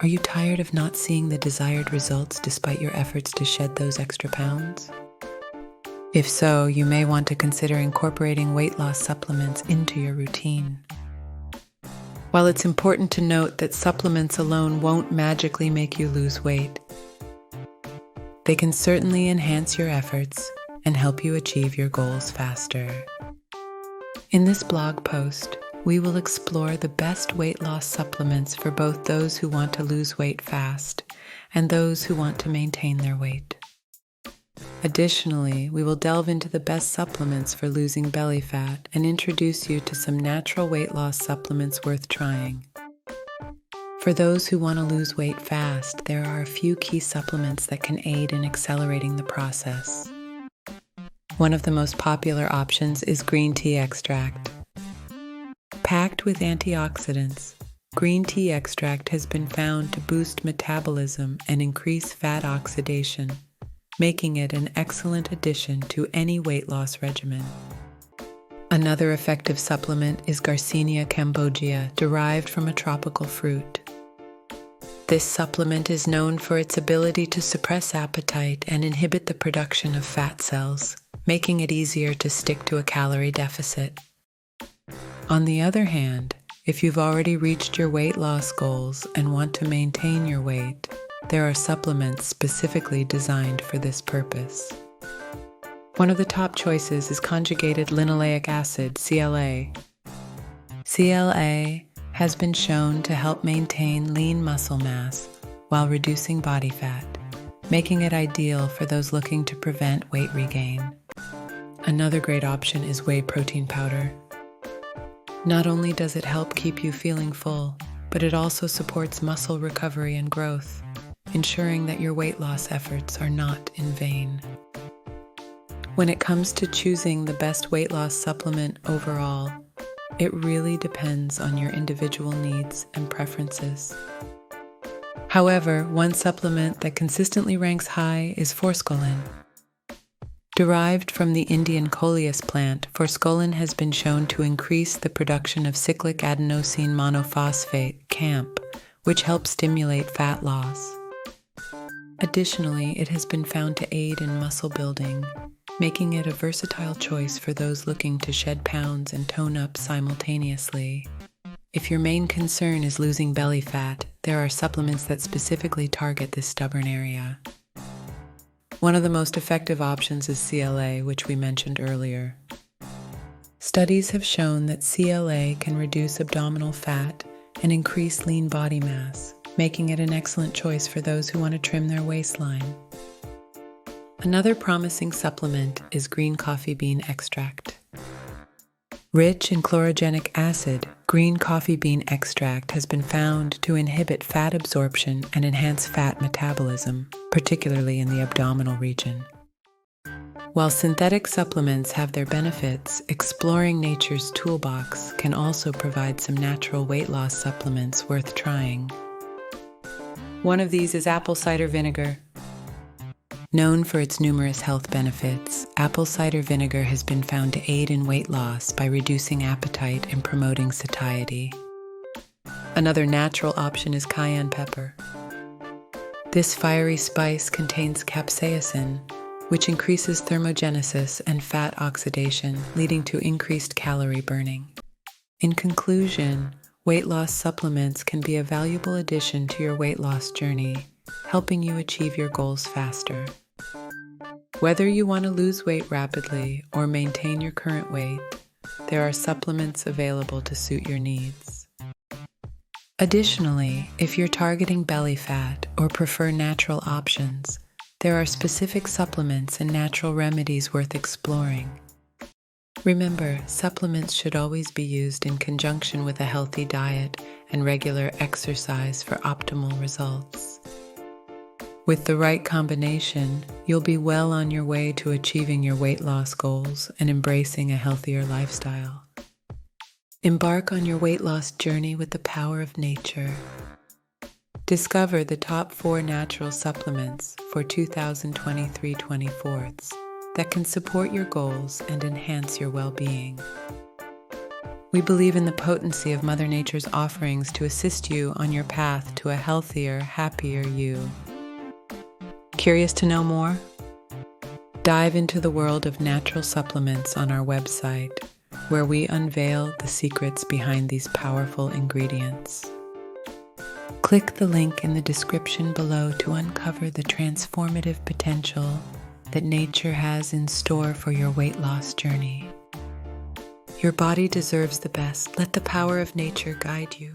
Are you tired of not seeing the desired results despite your efforts to shed those extra pounds? If so, you may want to consider incorporating weight loss supplements into your routine. While it's important to note that supplements alone won't magically make you lose weight, they can certainly enhance your efforts and help you achieve your goals faster. In this blog post, we will explore the best weight loss supplements for both those who want to lose weight fast and those who want to maintain their weight. Additionally, we will delve into the best supplements for losing belly fat and introduce you to some natural weight loss supplements worth trying. For those who want to lose weight fast, there are a few key supplements that can aid in accelerating the process. One of the most popular options is green tea extract. Packed with antioxidants, green tea extract has been found to boost metabolism and increase fat oxidation, making it an excellent addition to any weight loss regimen. Another effective supplement is Garcinia cambogia, derived from a tropical fruit. This supplement is known for its ability to suppress appetite and inhibit the production of fat cells, making it easier to stick to a calorie deficit. On the other hand, if you've already reached your weight loss goals and want to maintain your weight, there are supplements specifically designed for this purpose. One of the top choices is conjugated linoleic acid, CLA. CLA has been shown to help maintain lean muscle mass while reducing body fat, making it ideal for those looking to prevent weight regain. Another great option is whey protein powder. Not only does it help keep you feeling full, but it also supports muscle recovery and growth, ensuring that your weight loss efforts are not in vain. When it comes to choosing the best weight loss supplement overall, it really depends on your individual needs and preferences. However, one supplement that consistently ranks high is forskolin. Derived from the Indian coleus plant, forskolin has been shown to increase the production of cyclic adenosine monophosphate, CAMP, which helps stimulate fat loss. Additionally, it has been found to aid in muscle building, making it a versatile choice for those looking to shed pounds and tone up simultaneously. If your main concern is losing belly fat, there are supplements that specifically target this stubborn area. One of the most effective options is CLA, which we mentioned earlier. Studies have shown that CLA can reduce abdominal fat and increase lean body mass, making it an excellent choice for those who want to trim their waistline. Another promising supplement is green coffee bean extract. Rich in chlorogenic acid, green coffee bean extract has been found to inhibit fat absorption and enhance fat metabolism, particularly in the abdominal region. While synthetic supplements have their benefits, exploring nature's toolbox can also provide some natural weight loss supplements worth trying. One of these is apple cider vinegar. Known for its numerous health benefits, apple cider vinegar has been found to aid in weight loss by reducing appetite and promoting satiety. Another natural option is cayenne pepper. This fiery spice contains capsaicin, which increases thermogenesis and fat oxidation, leading to increased calorie burning. In conclusion, weight loss supplements can be a valuable addition to your weight loss journey, helping you achieve your goals faster. Whether you want to lose weight rapidly or maintain your current weight, there are supplements available to suit your needs. Additionally, if you're targeting belly fat or prefer natural options, there are specific supplements and natural remedies worth exploring. Remember, supplements should always be used in conjunction with a healthy diet and regular exercise for optimal results. With the right combination, you'll be well on your way to achieving your weight loss goals and embracing a healthier lifestyle. Embark on your weight loss journey with the power of nature. Discover the top 4 natural supplements for 2023-24 that can support your goals and enhance your well-being. We believe in the potency of Mother Nature's offerings to assist you on your path to a healthier, happier you. Curious to know more? Dive into the world of natural supplements on our website, where we unveil the secrets behind these powerful ingredients. Click the link in the description below to uncover the transformative potential that nature has in store for your weight loss journey. Your body deserves the best. Let the power of nature guide you.